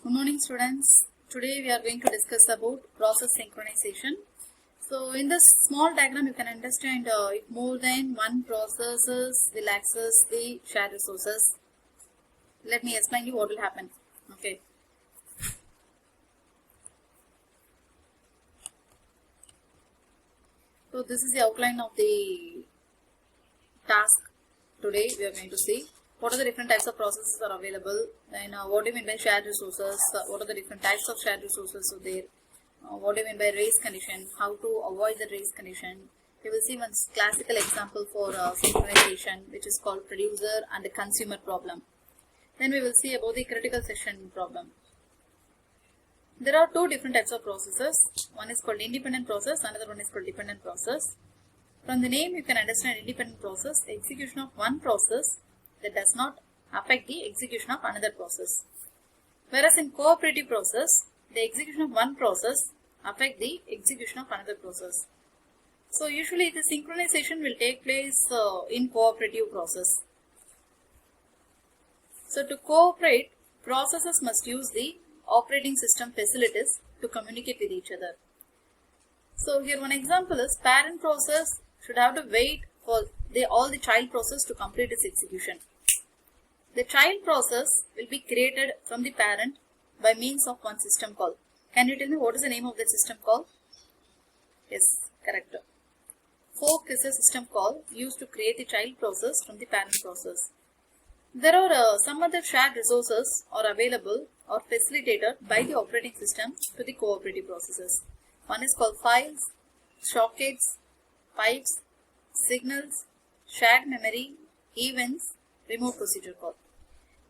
Good morning students. Today we are going to discuss about process synchronization. So in this small diagram you can understand if more than one processes will access the shared resources. Let me explain you what will happen. Okay. So this is the outline of the task. Today we are going to see what are the different types of processes are available, and what do you mean by shared resources, what are the different types of shared resources are there, what do you mean by race condition, how to avoid the race condition. We will see one classical example for synchronization, which is called producer and the consumer problem. Then we will see about the critical section problem. There are two different types of processes. One is called independent process, another one is called dependent process. From the name you can understand independent process, execution of one process that does not affect the execution of another process. Whereas in cooperative process, the execution of one process affect the execution of another process. So usually the synchronization will take place in cooperative process. So to cooperate, processes must use the operating system facilities to communicate with each other. So here one example is parent process should have to wait for all the child process to complete its execution. The child process will be created from the parent by means of one system call. Can you tell me what is the name of that system call? Yes, correct. Fork is a system call used to create the child process from the parent process. There are some other shared resources are available or facilitated by the operating system to the cooperative processes. One is called files, sockets, pipes, signals, shared memory, events, remote procedure call.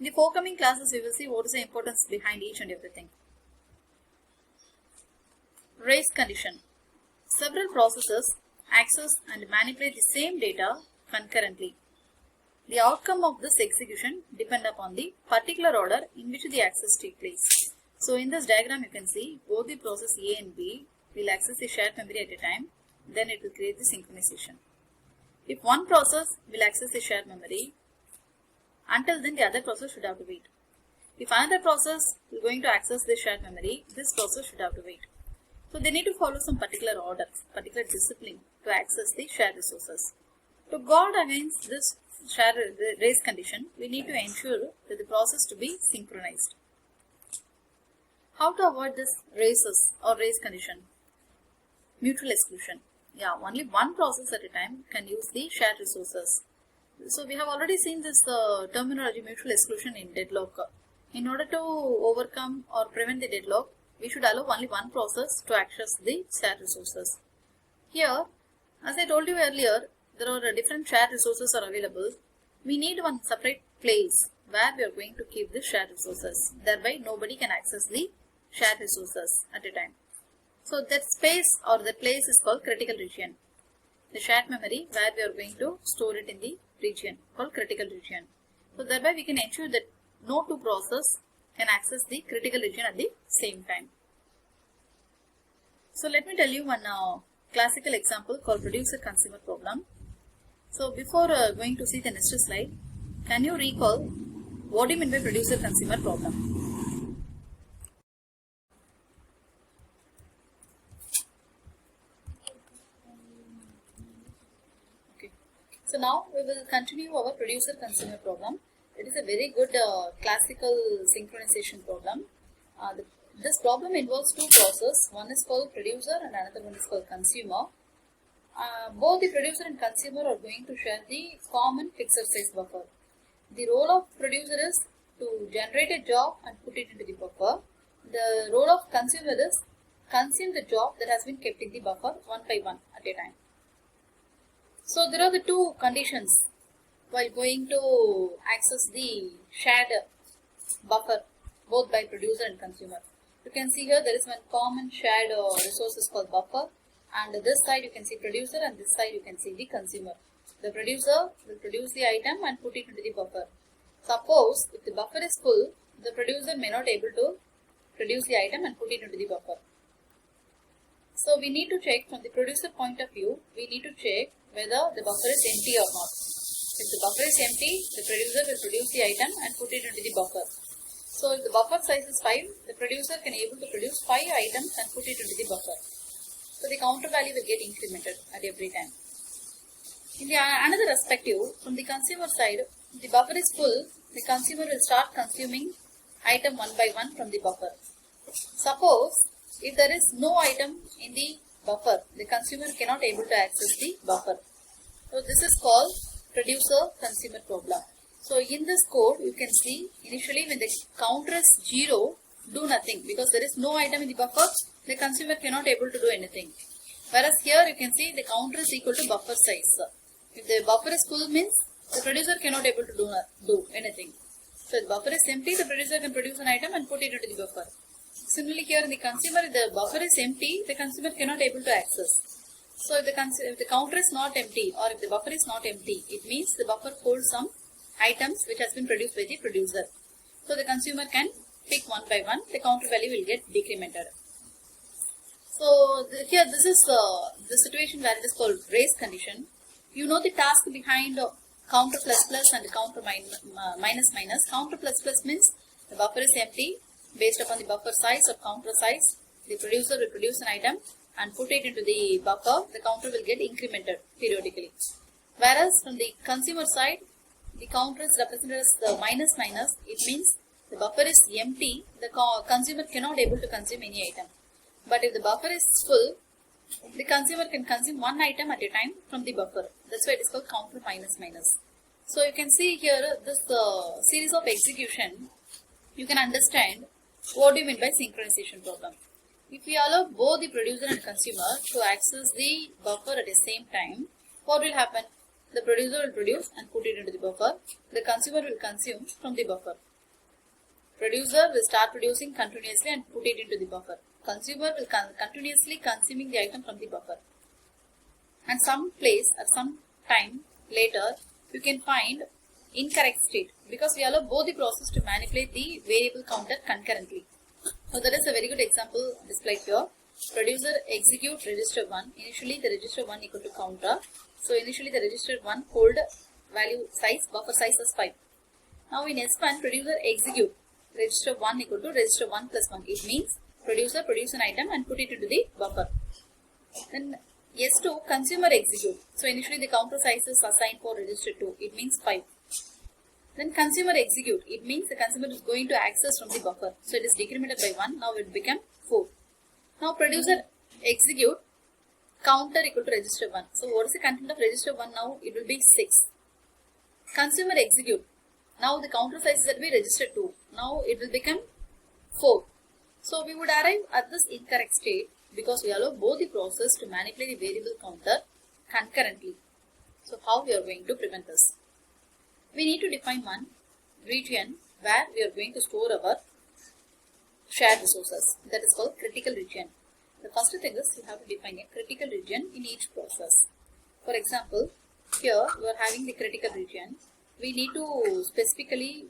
In the forthcoming classes, we will see what is the importance behind each and everything. Race condition. Several processes access and manipulate the same data concurrently. The outcome of this execution depends upon the particular order in which the access takes place. So in this diagram you can see both the process A and B will access the shared memory at a time, then it will create the synchronization. If one process will access the shared memory, until then the other process should have to wait. If another process is going to access the shared memory, this process should have to wait. So they need to follow some particular order, particular discipline to access the shared resources. To guard against this shared race condition, we need to ensure that the process to be synchronized. How to avoid this races or race condition? Mutual exclusion. Yeah, only one process at a time can use the shared resources. So we have already seen this terminology mutual exclusion in deadlock. In order to overcome or prevent the deadlock, we should allow only one process to access the shared resources. Here, as I told you earlier, there are different shared resources are available. We need one separate place where we are going to keep the shared resources. Thereby, nobody can access the shared resources at a time. So that space or the place is called critical region. The shared memory where we are going to store it in the region called critical region. So thereby we can ensure that no two processes can access the critical region at the same time. So let me tell you one classical example called producer-consumer problem. So before going to see the next slide, can you recall what do you mean by producer-consumer problem? So now we will continue our producer-consumer problem. It is a very good classical synchronization problem. This problem involves two processes. One is called producer and another one is called consumer. Both the producer and consumer are going to share the common fixed size buffer. The role of producer is to generate a job and put it into the buffer. The role of consumer is consume the job that has been kept in the buffer one by one at a time. So there are the two conditions while going to access the shared buffer both by producer and consumer. You can see here there is one common shared resource called buffer, and this side you can see producer and this side you can see the consumer. The producer will produce the item and put it into the buffer. Suppose if the buffer is full, the producer may not able to produce the item and put it into the buffer. So we need to check from the producer point of view, we need to check whether the buffer is empty or not. If the buffer is empty, the producer will produce the item and put it into the buffer. So if the buffer size is 5, the producer can able to produce 5 items and put it into the buffer. So the counter value will get incremented at every time. In the another perspective, from the consumer side, if the buffer is full, the consumer will start consuming item one by one from the buffer. Suppose if there is no item in the buffer, the consumer cannot able to access the buffer. So this is called producer-consumer problem. So in this code, you can see initially when the counter is 0, do nothing because there is no item in the buffer, the consumer cannot able to do anything. Whereas here you can see the counter is equal to buffer size. If the buffer is full means the producer cannot able to do anything. So if the buffer is empty, the producer can produce an item and put it into the buffer. Similarly here in the consumer, if the buffer is empty, the consumer cannot able to access. So if the counter is not empty or if the buffer is not empty, it means the buffer holds some items which has been produced by the producer. So the consumer can pick one by one, the counter value will get decremented. So here this is the situation where it is called race condition. You know the task behind counter plus plus and counter minus minus. Counter plus plus means the buffer is empty. Based upon the buffer size or counter size, the producer will produce an item and put it into the buffer. The counter will get incremented periodically. Whereas from the consumer side, the counter is represented as the minus minus. It means the buffer is empty. The consumer cannot able to consume any item. But if the buffer is full, the consumer can consume one item at a time from the buffer. That's why it is called counter minus minus. So you can see here this series of execution. You can understand what do you mean by synchronization problem. If we allow both the producer and consumer to access the buffer at the same time, what will happen? The producer will produce and put it into the buffer. The consumer will consume from the buffer. Producer will start producing continuously and put it into the buffer. Consumer will continuously consuming the item from the buffer. And some place at some time later, you can find incorrect state because we allow both the process to manipulate the variable counter concurrently. So that is a very good example displayed here. Producer execute register 1. Initially the register 1 equal to counter. So initially the register 1 hold value size, buffer size as 5. Now in S1 producer execute register 1 equal to register 1 plus 1. It means producer produce an item and put it into the buffer. Then S2 consumer execute. So initially the counter size is assigned for register 2. It means 5. Then consumer execute. It means the consumer is going to access from the buffer. So it is decremented by 1. Now it become 4. Now producer execute counter equal to register 1. So what is the content of register 1 now? It will be 6. Consumer execute. Now the counter size is at be register 2. Now it will become 4. So we would arrive at this incorrect state because we allow both the process to manipulate the variable counter concurrently. So how we are going to prevent this? We need to define one region where we are going to store our shared resources. That is called critical region. The first thing is you have to define a critical region in each process. For example, here we are having the critical region. We need to specifically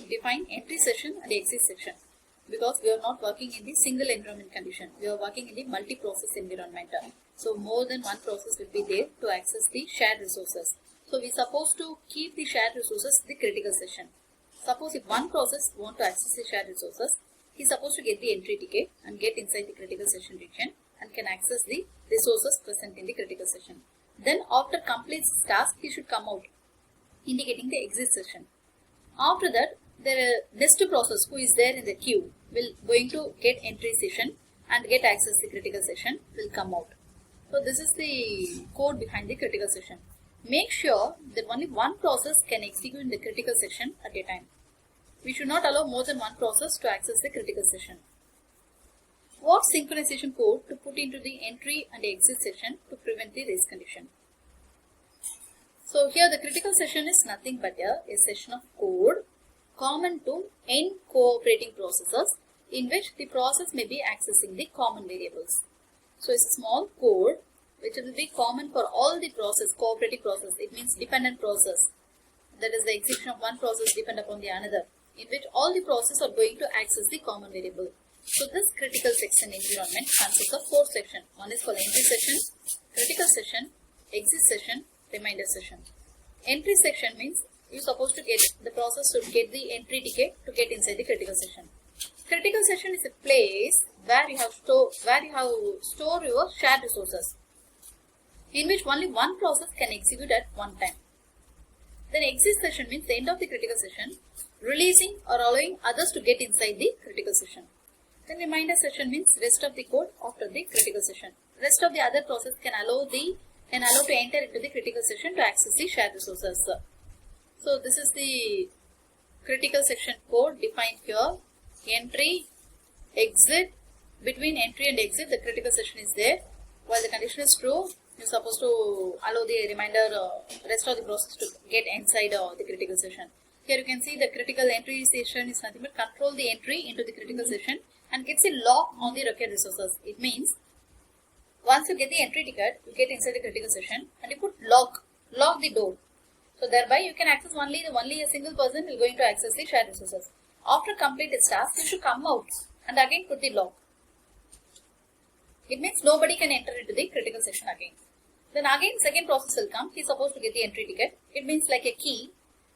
define entry session and exit session because we are not working in the single environment condition. We are working in the multi-process environment. So more than one process will be there to access the shared resources. So we are supposed to keep the shared resources the critical session. Suppose if one process want to access the shared resources, he is supposed to get the entry ticket and get inside the critical session region and can access the resources present in the critical session. Then after completes his task, he should come out, indicating the exit session. After that, the next process who is there in the queue will going to get entry session and get access the critical session will come out. So this is the code behind the critical session. Make sure that only one process can execute in the critical session at a time. We should not allow more than one process to access the critical session. What synchronization code to put into the entry and exit session to prevent the race condition? So here the critical session is nothing but a session of code common to n cooperating processes in which the process may be accessing the common variables. So it's a small code which will be common for all the process, cooperative process. It means dependent process. That is the execution of one process depend upon the another, in which all the processes are going to access the common variable. So this critical section environment consists of 4 sections. One is called entry session, critical session, exit session, reminder session. Entry section means you're supposed to get the process to get the entry ticket to get inside the critical session. Critical session is a place where you have store your shared resources, in which only one process can execute at one time. Then exit session means the end of the critical session, releasing or allowing others to get inside the critical session. Then reminder session means rest of the code after the critical session. Rest of the other process can allow to enter into the critical session to access the shared resources. So this is the critical section code defined here. Entry, exit. Between entry and exit, the critical session is there. While the condition is true, you're supposed to allow the rest of the process to get inside the critical session. Here you can see the critical entry session is nothing but control the entry into the critical session and gets a lock on the required resources. It means once you get the entry ticket, you get inside the critical session and you put lock the door. So thereby you can access only a single person will going to access the shared resources. After complete its task, you should come out and again put the lock. It means nobody can enter into the critical session again. Then again second process will come. He is supposed to get the entry ticket. It means like a key.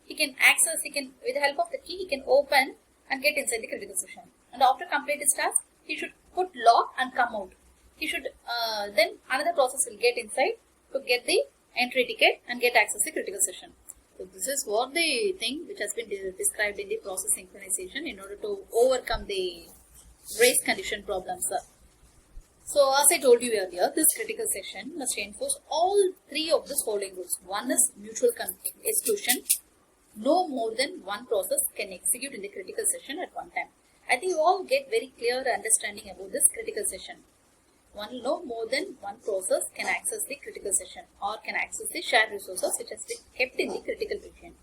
With the help of the key, he can open and get inside the critical session. And after complete his task, he should put lock and come out. He should then another process will get inside to get the entry ticket and get access to the critical session. So this is what the thing which has been described in the process synchronization in order to overcome the race condition problems. So as I told you earlier, this critical session must enforce all three of the following rules. One is mutual exclusion. No more than one process can execute in the critical session at one time. I think you all get very clear understanding about this critical session. No more than one process can access the critical session or can access the shared resources which has been kept in the critical region.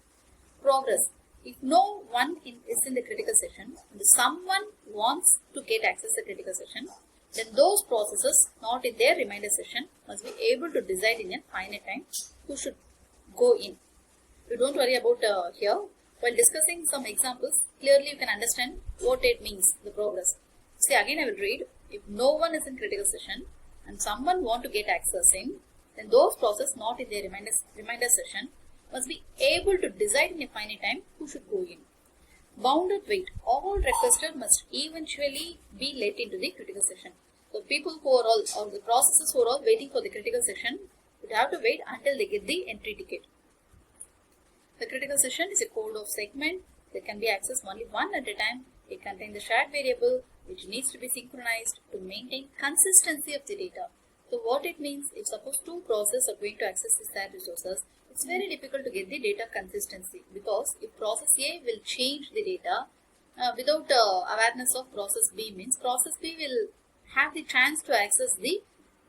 Progress. If no one is in the critical session and someone wants to get access to the critical session, then those processes not in their reminder session must be able to decide in a finite time who should go in. You don't worry about here. While discussing some examples, clearly you can understand what it means, the progress. See, again I will read. If no one is in critical session and someone want to get access in, then those process not in their reminder session must be able to decide in a finite time who should go in. Bounded wait. All requesters must eventually be let into the critical session. So people who are all, or the processes who are all waiting for the critical session would have to wait until they get the entry ticket. The critical session is a code of segment that can be accessed only one at a time. It contains the shared variable which needs to be synchronized to maintain consistency of the data. So what it means, if suppose two processes are going to access the shared resources, it's very difficult to get the data consistency, because if process A will change the data without awareness of process B, means process B will have the chance to access the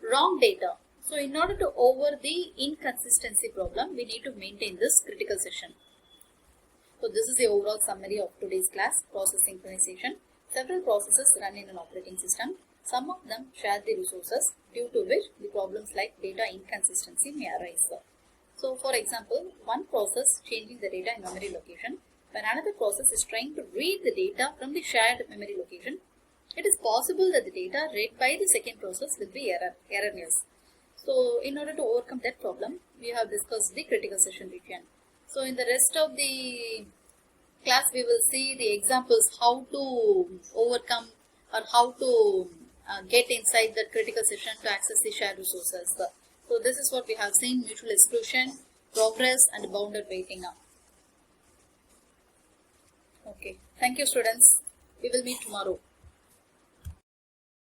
wrong data. So in order to over the inconsistency problem, we need to maintain this critical session. So this is the overall summary of today's class, process synchronization. Several processes run in an operating system. Some of them share the resources, due to which the problems like data inconsistency may arise. So for example, one process changing the data in memory location, when another process is trying to read the data from the shared memory location, it is possible that the data read by the second process will be erroneous. So in order to overcome that problem, we have discussed the critical session region. So in the rest of the class, we will see the examples how to overcome or how to get inside the critical session to access the shared resources. So this is what we have seen: mutual exclusion, progress, and bounded waiting. Okay, thank you students. We will meet tomorrow.